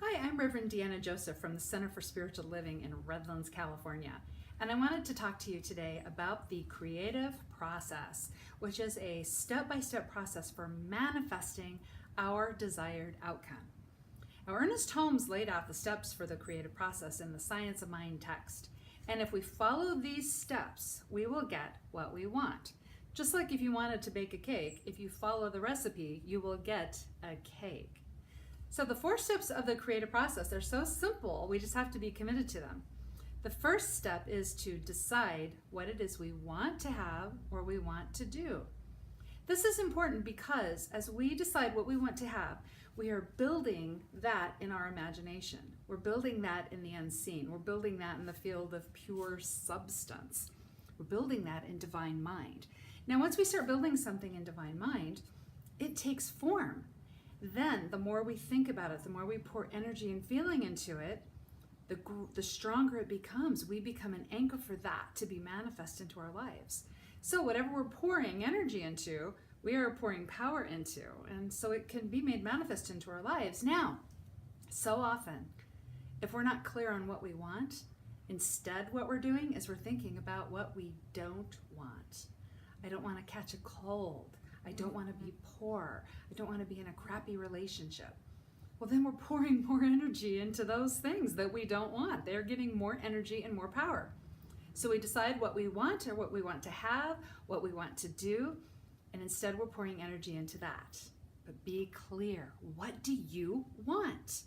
Hi, I'm Reverend Deanna Joseph from the Center for Spiritual Living in Redlands, California. And I wanted to talk to you today about the creative process, which is a step-by-step process for manifesting our desired outcome. Now, Ernest Holmes laid out the steps for the creative process in the Science of Mind text. And if we follow these steps, we will get what we want. Just like if you wanted to bake a cake, if you follow the recipe, you will get a cake. So the 4 steps of the creative process, they're so simple, we just have to be committed to them. The first step is to decide what it is we want to have or we want to do. This is important because as we decide what we want to have, we are building that in our imagination. We're building that in the unseen. We're building that in the field of pure substance. We're building that in divine mind. Now, once we start building something in divine mind, it takes form. Then the more we think about it, the more we pour energy and feeling into it, the stronger it becomes. We become an anchor for that to be manifest into our lives. So whatever we're pouring energy into, we are pouring power into, and so it can be made manifest into our lives. Now, so often, if we're not clear on what we want, instead what we're doing is we're thinking about what we don't want. I don't want to catch a cold. I don't want to be poor. I don't want to be in a crappy relationship. Well, then we're pouring more energy into those things that we don't want. They're getting more energy and more power. So we decide what we want or what we want to have, what we want to do, and instead we're pouring energy into that. But be clear, what do you want?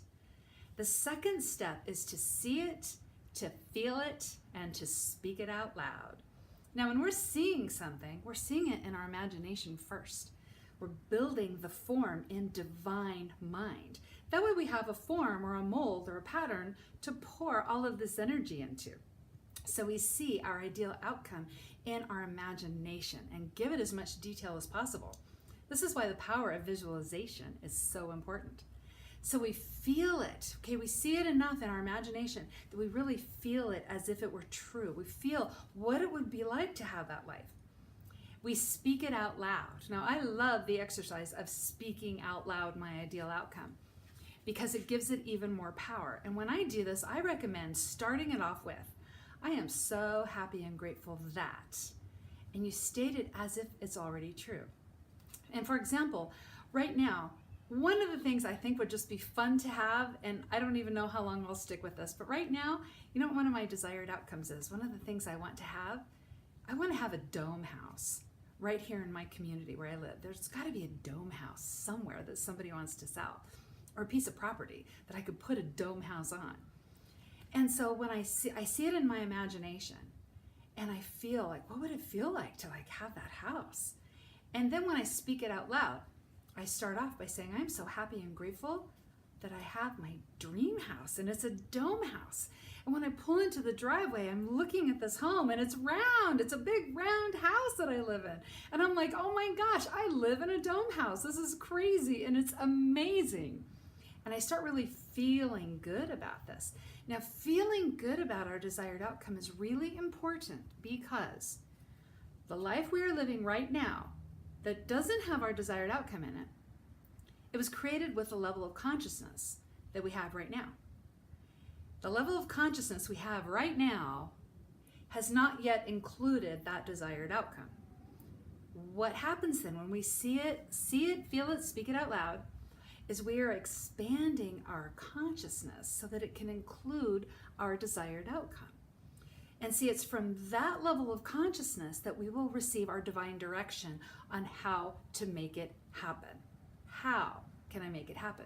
The second step is to see it, to feel it, and to speak it out loud. Now, when we're seeing something, we're seeing it in our imagination first. We're building the form in divine mind. That way we have a form or a mold or a pattern to pour all of this energy into. So we see our ideal outcome in our imagination and give it as much detail as possible. This is why the power of visualization is so important. So we feel it, okay? We see it enough in our imagination that we really feel it as if it were true. We feel what it would be like to have that life. We speak it out loud. Now, I love the exercise of speaking out loud my ideal outcome because it gives it even more power. And when I do this, I recommend starting it off with, I am so happy and grateful that, and you state it as if it's already true. And for example, right now, one of the things I think would just be fun to have, and I don't even know how long I'll stick with this, but right now, you know what one of my desired outcomes is? One of the things I want to have, I want to have a dome house right here in my community where I live. There's got to be a dome house somewhere that somebody wants to sell, or a piece of property that I could put a dome house on. And so when I see it in my imagination, and I feel like, what would it feel like to have that house? And then when I speak it out loud, I start off by saying, I'm so happy and grateful that I have my dream house, and it's a dome house. And when I pull into the driveway, I'm looking at this home, and it's round. It's a big round house that I live in. And I'm like, oh my gosh, I live in a dome house. This is crazy, and it's amazing. And I start really feeling good about this. Now, feeling good about our desired outcome is really important because the life we are living right now that doesn't have our desired outcome in it, it was created with the level of consciousness that we have right now. The level of consciousness we have right now has not yet included that desired outcome. What happens then when we see it, feel it, speak it out loud, is we are expanding our consciousness so that it can include our desired outcome. And see, it's from that level of consciousness that we will receive our divine direction on how to make it happen. How can I make it happen?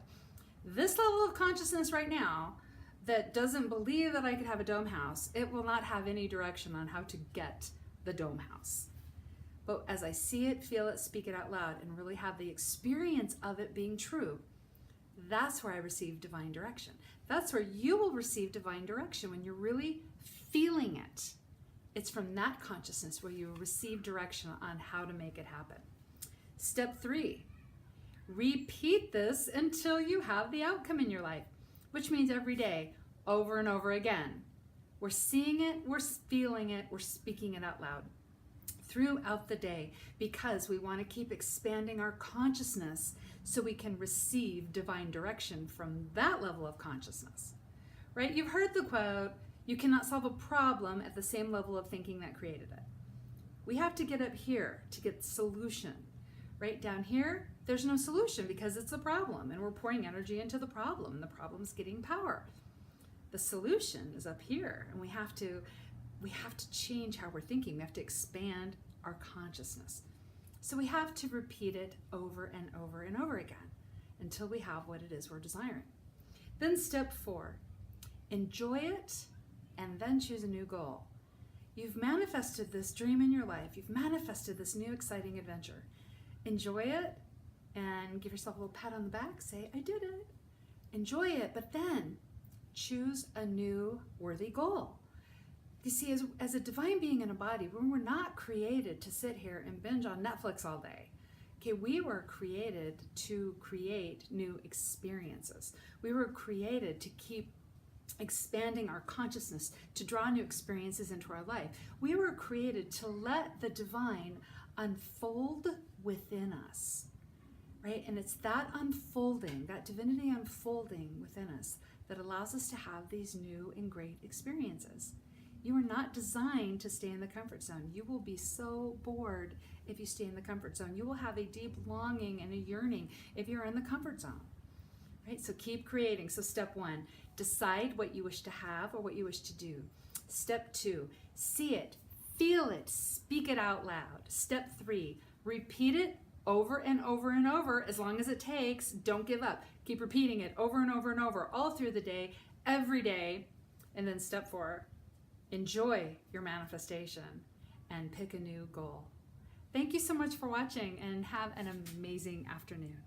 This level of consciousness right now that doesn't believe that I could have a dome house, it will not have any direction on how to get the dome house. But as I see it, feel it, speak it out loud, and really have the experience of it being true, that's where I receive divine direction. That's where you will receive divine direction when you're really feeling it. It's from that consciousness where you receive direction on how to make it happen. Step 3, repeat this until you have the outcome in your life, which means every day, over and over again. We're seeing it, we're feeling it, we're speaking it out loud. throughout the day because we want to keep expanding our consciousness so we can receive divine direction from that level of consciousness. Right? You've heard the quote, you cannot solve a problem at the same level of thinking that created it. We have to get up here to get the solution. Right down here, there's no solution because it's a problem and we're pouring energy into the problem and the problem's getting power. The solution is up here, and we have to change how we're thinking. We have to expand our consciousness. So we have to repeat it over and over and over again until we have what it is we're desiring. Then step 4, enjoy it and then choose a new goal. You've manifested this dream in your life. You've manifested this new exciting adventure. Enjoy it and give yourself a little pat on the back. Say, I did it. Enjoy it, but then choose a new worthy goal. You see, as a divine being in a body, when we're not created to sit here and binge on Netflix all day. Okay, we were created to create new experiences. We were created to keep expanding our consciousness, to draw new experiences into our life. We were created to let the divine unfold within us, right? And it's that unfolding, that divinity unfolding within us that allows us to have these new and great experiences. You are not designed to stay in the comfort zone. You will be so bored if you stay in the comfort zone. You will have a deep longing and a yearning if you're in the comfort zone, right? So keep creating. So step 1, decide what you wish to have or what you wish to do. Step 2, see it, feel it, speak it out loud. Step 3, repeat it over and over and over as long as it takes. Don't give up. Keep repeating it over and over and over all through the day, every day. And then step 4, enjoy your manifestation and pick a new goal. Thank you so much for watching and have an amazing afternoon.